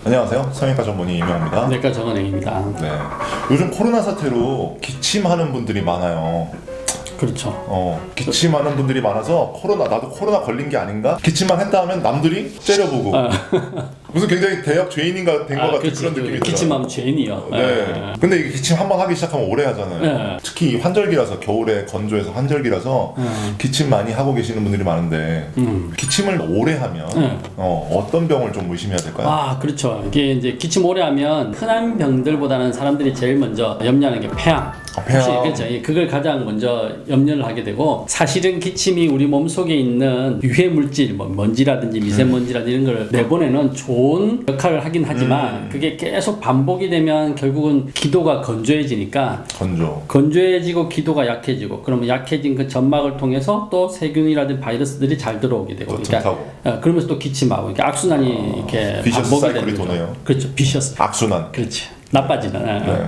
안녕하세요. 성형외과 전문의 이명입니다. 내과 정은행입니다. 네. 요즘 코로나 사태로 기침하는 분들이 많아요. 그렇죠. 기침하는 분들이 많아서 나도 코로나 걸린 게 아닌가? 기침만 했다 하면 남들이 째려보고 무슨 굉장히 대역 죄인인가 된 것 같은 그런 느낌이 들어요. 기침하면 죄인이요. 네. 근데 이게 기침 한 번 하기 시작하면 오래 하잖아요. 네. 특히 환절기라서 겨울에 건조해서 환절기라서 기침 많이 하고 계시는 분들이 많은데 기침을 오래 하면 어떤 병을 좀 의심해야 될까요? 아, 그렇죠. 이게 이제 기침 오래 하면 흔한 병들보다는 사람들이 제일 먼저 염려하는 게 폐암. 폐암. 그렇죠. 그걸 가장 먼저 염려를 하게 되고, 사실은 기침이 우리 몸 속에 있는 유해 물질, 뭐 먼지라든지 미세먼지라든지 이런 걸 내보내는 좋은 역할을 하긴 하지만 그게 계속 반복이 되면 결국은 기도가 건조해지니까 건조해지고 기도가 약해지고, 그러면 약해진 그 점막을 통해서 또 세균이라든지 바이러스들이 잘 들어오게 되고, 그러면서 또 기침하고, 그러니까 악순환이 이렇게 비셔스 반복이 사이클이 되는 도네요. 그렇죠. 비셔스. 악순환. 그렇지. 나빠지는. 네.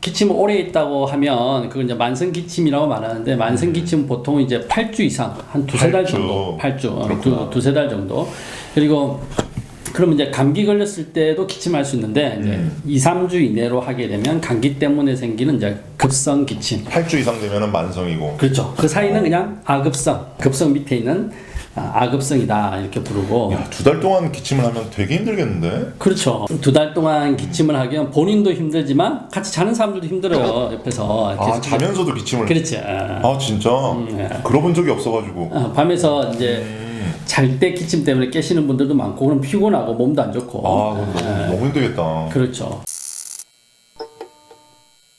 기침 오래 있다고 하면 그건 이제 만성 기침이라고 말하는데, 만성 기침 보통 이제 8주 이상, 한 두세 달 정도, 8주, 두세 달 정도. 그리고 그러면 이제 감기 걸렸을 때도 기침할 수 있는데, 이제 2, 3주 이내로 하게 되면 감기 때문에 생기는 이제 급성 기침. 8주 이상 되면은 만성이고. 그렇죠. 그 사이는 그냥 아급성, 급성 밑에 있는 아급성이다 이렇게 부르고. 야, 2달 동안 기침을 하면 되게 힘들겠는데? 그렇죠. 2달 동안 기침을 하면 본인도 힘들지만 같이 자는 사람들도 힘들어요. 옆에서. 아, 자면서도 기침을. 그렇지. 아, 진짜? 네. 그러본 적이 없어가지고. 밤에서 이제 잘 때 기침 때문에 깨시는 분들도 많고, 그럼 피곤하고 몸도 안 좋고. 너무 힘들겠다. 그렇죠.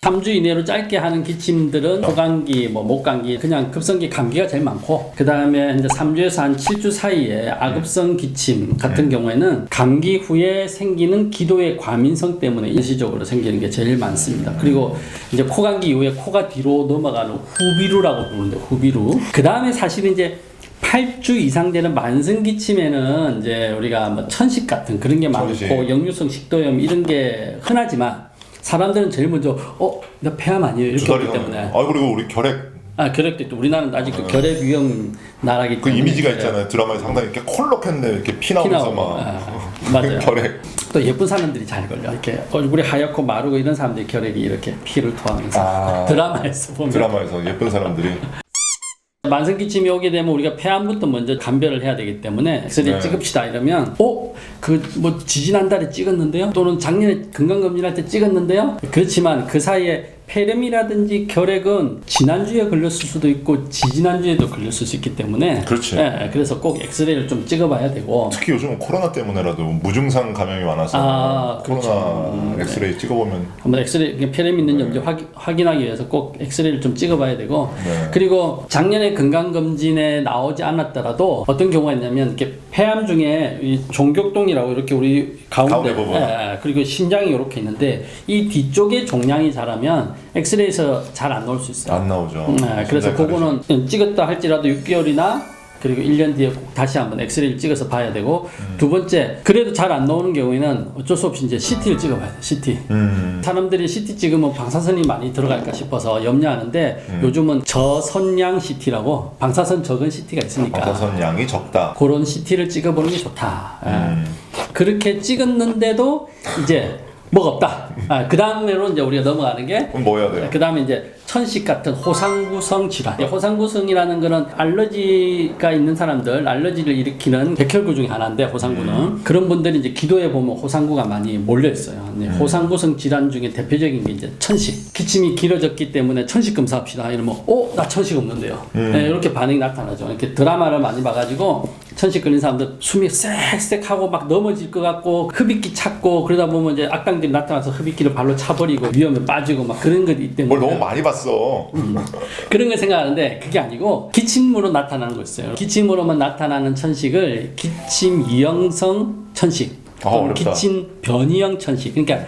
3주 이내로 짧게 하는 기침들은 호감기, 목감기, 그냥 급성기 감기가 제일 많고, 그 다음에 이제 3주에서 한 7주 사이에 아급성 기침 같은 경우에는 감기 후에 생기는 기도의 과민성 때문에 일시적으로 생기는 게 제일 많습니다. 그리고 이제 코감기 이후에 코가 뒤로 넘어가는 후비루라고 부르는데, 후비루. 그 다음에 사실 이제 8주 이상 되는 만성 기침에는 이제 우리가 뭐 천식 같은 그런 게 많고, 역류성 식도염 이런 게 흔하지만, 사람들은 제일 먼저 나 폐암 아니에요 이렇게 하기 때문에. 그리고 우리 결핵. 결핵도 있고, 우리나라는 아직 그 결핵 위험 나라기 때문에. 그 이미지가 있잖아요. 드라마에 상당히 이렇게 콜록했네, 이렇게 피 나오면서 맞아요. 결핵. 또 예쁜 사람들이 잘 걸려. 이렇게 얼굴이 하얗고 마르고 이런 사람들이 결핵이 이렇게 피를 토하면서 드라마에서 보면. 드라마에서 예쁜 사람들이. 만성 기침이 오게 되면 우리가 폐암부터 먼저 감별을 해야 되기 때문에 엑스레이 찍읍시다 이러면 지지난 달에 찍었는데요, 또는 작년에 건강검진할 때 찍었는데요. 그렇지만 그 사이에 폐렴이라든지 결핵은 지난주에 걸렸을 수도 있고 지지난주에도 걸렸을 수 있기 때문에. 그렇지. 그래서 꼭 엑스레이를 좀 찍어봐야 되고, 특히 요즘은 코로나 때문에라도 무증상 감염이 많아서 코로나 엑스레이 찍어보면 한번 엑스레이 폐렴 있는지 확인하기 위해서 꼭 엑스레이를 좀 찍어봐야 되고, 그리고 작년에 건강검진에 나오지 않았더라도 어떤 경우가 있냐면, 이렇게 폐암 중에 이 종격동이라고 이렇게 우리 가운데 부분, 그리고 심장이 이렇게 있는데, 이 뒤쪽에 종양이 자라면 엑스레이에서 잘 안 나올 수 있어요. 안 나오죠. 그래서 그거는 찍었다 할지라도 6개월이나 그리고 1년 뒤에 꼭 다시 한번 엑스레이를 찍어서 봐야 되고, 두 번째, 그래도 잘 안 나오는 경우에는 어쩔 수 없이 이제 CT를 찍어봐야 돼. CT. 사람들이 CT 찍으면 방사선이 많이 들어갈까 싶어서 염려하는데, 요즘은 저선양 CT라고 방사선 적은 CT가 있으니까 방사선 양이 적다. 그런 CT를 찍어보는 게 좋다. 그렇게 찍었는데도 이제 뭐가 없다. 그 다음으로 이제 우리가 넘어가는 게, 그럼 뭐 해야 돼요? 그 다음에 이제 천식 같은 호상구성 질환. 호상구성이라는 거는 알러지가 있는 사람들, 알러지를 일으키는 백혈구 중에 하나인데, 호상구는. 그런 분들이 이제 기도에 보면 호상구가 많이 몰려 있어요. 호상구성 질환 중에 대표적인 게 이제 천식. 기침이 길어졌기 때문에 천식 검사합시다. 이러면, 나 천식 없는데요. 이렇게 반응이 나타나죠. 이렇게 드라마를 많이 봐가지고, 천식 걸린 사람들 숨이 쌕쌕하고 막 넘어질 것 같고, 흡입기 찾고, 그러다 보면 이제 악당들이 나타나서 흡입기를 발로 차버리고 위험에 빠지고 막 그런 것이 있기 때문에. 뭘 너무 많이 봤어. 그런 걸 생각하는데, 그게 아니고 기침으로 나타나는 거 있어요. 기침으로만 나타나는 천식을 기침 유형성 천식, 기침 변이형 천식. 그러니까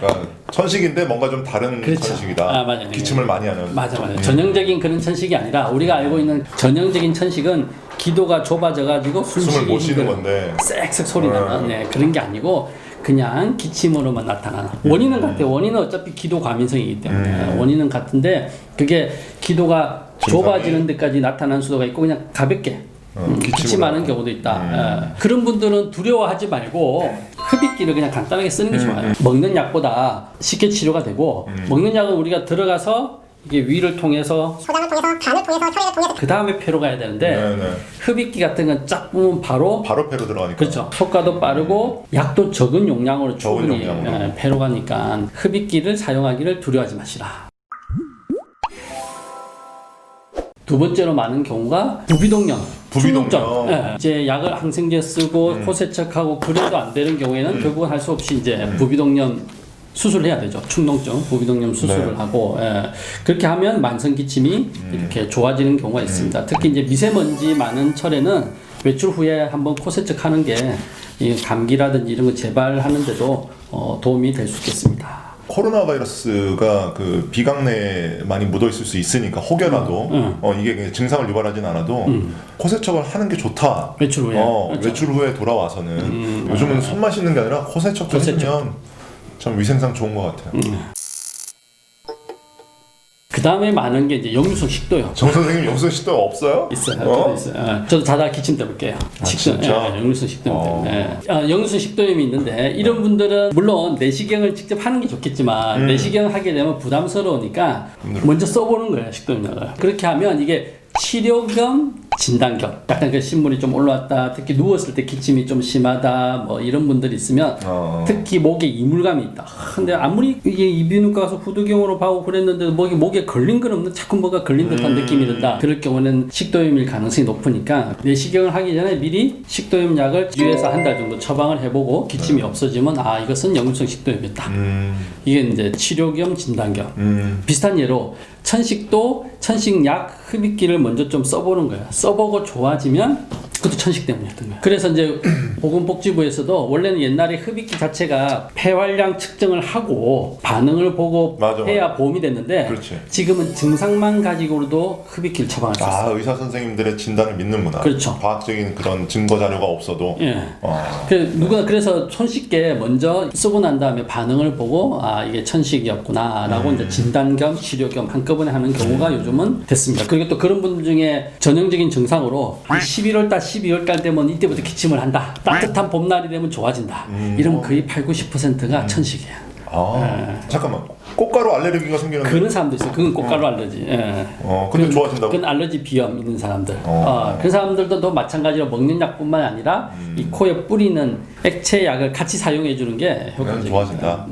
천식인데 뭔가 좀 다른 천식이다. 맞아요. 기침을 많이 하는. 맞아요. 전형적인 그런 천식이 아니라, 우리가 알고 있는 전형적인 천식은 기도가 좁아져가지고 숨을 못 쉬는 건데 쌕쌕 소리 나는 그런 게 아니고, 그냥 기침으로만 나타나는. 원인은 같아요. 원인은 어차피 기도 과민성이기 때문에 원인은 같은데, 그게 기도가 좁아지는 데까지 나타나는 수도가 있고, 그냥 가볍게 기침하는 경우도 있다. 예. 그런 분들은 두려워하지 말고 흡입기를 그냥 간단하게 쓰는 게 좋아요. 먹는 약보다 쉽게 치료가 되고 먹는 약은 우리가 들어가서 이게 위를 통해서 소장을 통해서 간을 통해서 혈액을 통해서 그 다음에 폐로 가야 되는데 네네. 흡입기 같은 건 쫙 보면 바로 폐로 들어가니까. 그렇죠. 효과도 빠르고 약도 적은 용량으로 적은 충분히 용량으로. 폐로 가니까 흡입기를 사용하기를 두려워하지 마시라. 두 번째로 많은 경우가 부비동염, 부비동염. 충농증. 예, 이제 약을 항생제 쓰고 코 세척하고 그래도 안 되는 경우에는 결국은 할 수 없이 이제 부비동염 수술을 해야 되죠. 충농증, 부비동염 수술을 네. 하고 그렇게 하면 만성 기침이 이렇게 좋아지는 경우가 있습니다. 특히 이제 미세먼지 많은 철에는 외출 후에 한번 코 세척하는 게 이 감기라든지 이런 거 재발하는데도 도움이 될 수 있겠습니다. 코로나 바이러스가 그 비강내에 많이 묻어 있을 수 있으니까 혹여라도 이게 그냥 증상을 유발하진 않아도 코 세척을 하는 게 좋다. 외출 후에. 그렇죠. 외출 후에 돌아와서는 요즘은 손 마시는 게 아니라 코 세척도 코 세척. 해주면 참 위생상 좋은 것 같아요. 그 다음에 많은 게 이제 역류성 식도염. 정 선생님 영수 씨도 없어요? 있어요. 저도 있어요. 저도 자다 기침 때문에 깨요. 진짜? 역류성 식도염 때문에. 역류성 식도염이 있는데 이런 분들은 물론 내시경을 직접 하는 게 좋겠지만 내시경 하게 되면 부담스러우니까 먼저 써보는 거예요. 식도염약을. 그렇게 하면 이게 치료 겸 진단 겸 약간 그 신물이 좀 올라왔다, 특히 누웠을 때 기침이 좀 심하다 뭐 이런 분들이 있으면 특히 목에 이물감이 있다. 근데 아무리 이게 이비인후과 가서 후두경으로 봐고 그랬는데 목에 걸린 건 없는 자꾸 뭐가 걸린 듯한 느낌이 든다. 그럴 경우는 식도염일 가능성이 높으니까 내시경을 하기 전에 미리 식도염 약을 2에서 한 달 정도 처방을 해보고 기침이 없어지면 아 이것은 역류성 식도염이었다. 이게 이제 치료 겸 진단 겸 비슷한 예로 천식도 천식약 흡입기를 먼저 좀 써보는 거예요. 써보고 좋아지면 그것도 천식 때문이었던 거예요. 그래서 이제 보건복지부에서도 원래는 옛날에 흡입기 자체가 폐활량 측정을 하고 반응을 보고 맞아, 해야 맞아. 보험이 됐는데 그렇지. 지금은 증상만 가지고도 흡입기를 처방할 수 있어요. 의사 선생님들의 진단을 믿는구나. 그렇죠. 과학적인 그런 증거 자료가 없어도. 예. 누가 그래서 손쉽게 먼저 쓰고 난 다음에 반응을 보고 아 이게 천식이었구나라고 이제 진단 겸 치료 겸 한꺼번에 하는 경우가 요즘은 됐습니다. 그리고 또 그런 분들 중에 전형적인 증상으로 11월달 12월달 되면 이때부터 기침을 한다. 따뜻한 봄날이 되면 좋아진다. 이러면 거의 80~90%가 천식이에요. 잠깐만. 꽃가루 알레르기가 생기는 그런 사람도 있어요. 그건 꽃가루 알러지. 예. 근데 좋아진다고? 그건 알러지 비염 있는 사람들. 그 사람들도 또 마찬가지로 먹는 약뿐만 아니라 이 코에 뿌리는 액체 약을 같이 사용해 주는 게 효과적입니다. 좋아진다.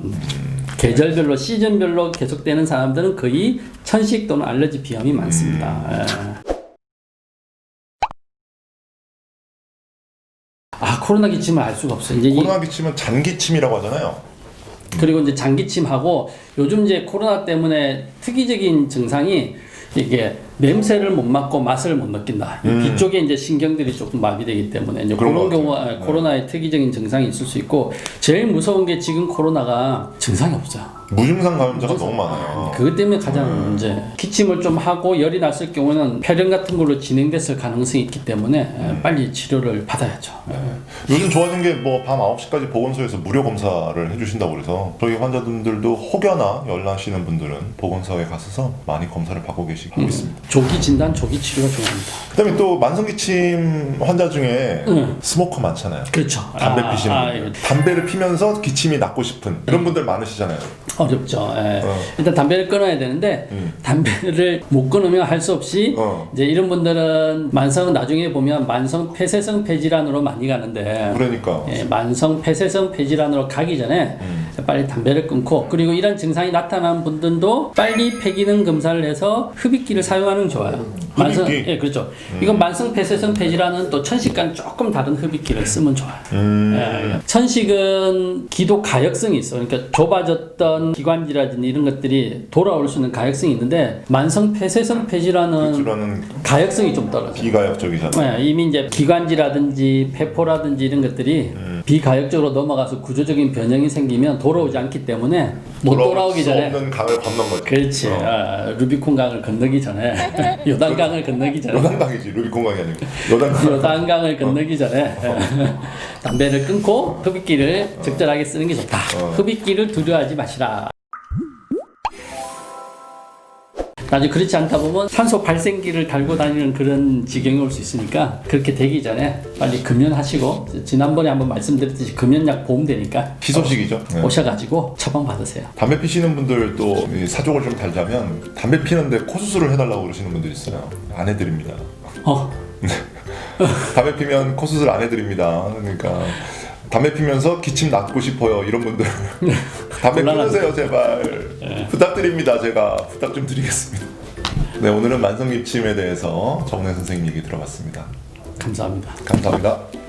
계절별로 시즌별로 계속되는 사람들은 거의 천식 또는 알러지 비염이 많습니다. 예. 코로나 기침을 알 수가 없어요. 이제 코로나 기침은 잔기침이라고 하잖아요. 그리고 이제 장기침하고 요즘 이제 코로나 때문에 특이적인 증상이 이게 냄새를 못 맡고 맛을 못 느낀다. 이 뒤쪽에 이제 신경들이 조금 마비되기 때문에 이제 그런 경우 코로나의 특이적인 증상이 있을 수 있고 제일 무서운 게 지금 코로나가 증상이 없어요. 무증상 감염자가 너무 많아요. 그것 때문에 가장 문제. 기침을 좀 하고 열이 났을 경우는 폐렴 같은 걸로 진행됐을 가능성이 있기 때문에 빨리 치료를 받아야죠. 요즘 좋아진 게 뭐 밤 9시까지 보건소에서 무료 검사를 해주신다고 그래서 저희 환자분들도 혹여나 열나시는 분들은 보건소에 가셔서 많이 검사를 받고 계시고 있습니다. 조기 진단, 조기 치료가 중요합니다. 그다음에 또 만성기침 환자 중에 스모커 많잖아요. 그렇죠. 담배 피시는 분들. 담배를 피면서 기침이 낫고 싶은 그런 분들 많으시잖아요. 어렵죠. 예. 일단 담배를 끊어야 되는데 담배를 못 끊으면 할 수 없이 이제 이런 분들은 만성 나중에 보면 만성 폐쇄성 폐질환으로 많이 가는데 그러니까 만성 폐쇄성 폐질환으로 가기 전에 빨리 담배를 끊고 그리고 이런 증상이 나타난 분들도 빨리 폐기능 검사를 해서 흡입기를 사용하는 게 좋아요. 만성 예 그렇죠. 이건 만성 폐쇄성 폐질환은 또 천식과는 조금 다른 흡입기를 쓰면 좋아요. 예. 천식은 기도 가역성이 있어. 그러니까 좁아졌던 기관지라든지 이런 것들이 돌아올 수 있는 가역성이 있는데 만성 폐쇄성 폐질환은 가역성이 좀 떨어져요. 비가역적이잖아요. 네, 이미 이제 기관지라든지 폐포라든지 이런 것들이 비가역적으로 넘어가서 구조적인 변형이 생기면 돌아오지 않기 때문에 못 돌아오기 전에 없는 강을 건넌 거죠. 그렇지. 루비콘 강을 건너기 전에 요단강을 건너기 전에 요단강이지 루비콘 강이 아니고 요단강을 건너기 전에 담배를 끊고 흡입기를 적절하게 쓰는 게 좋다. 흡입기를 두려워하지 마시라. 나중에 그렇지 않다 보면 산소 발생기를 달고 다니는 그런 지경이 올 수 있으니까 그렇게 되기 전에 빨리 금연하시고 지난번에 한번 말씀드렸듯이 금연약 보험되니까 희소식이죠. 네. 오셔가지고 처방 받으세요. 담배 피시는 분들 또 이 사족을 좀 달자면 담배 피는데 코 수술을 해달라고 그러시는 분들 있어요. 안 해드립니다. 담배 피면 코 수술 안 해드립니다. 그러니까 담배 피면서 기침 낫고 싶어요 이런 분들 담배 끊으세요 제발. 부탁드립니다. 제가 부탁 좀 드리겠습니다. 네, 오늘은 만성 기침에 대해서 정래 선생님 얘기 들어봤습니다. 감사합니다. 감사합니다.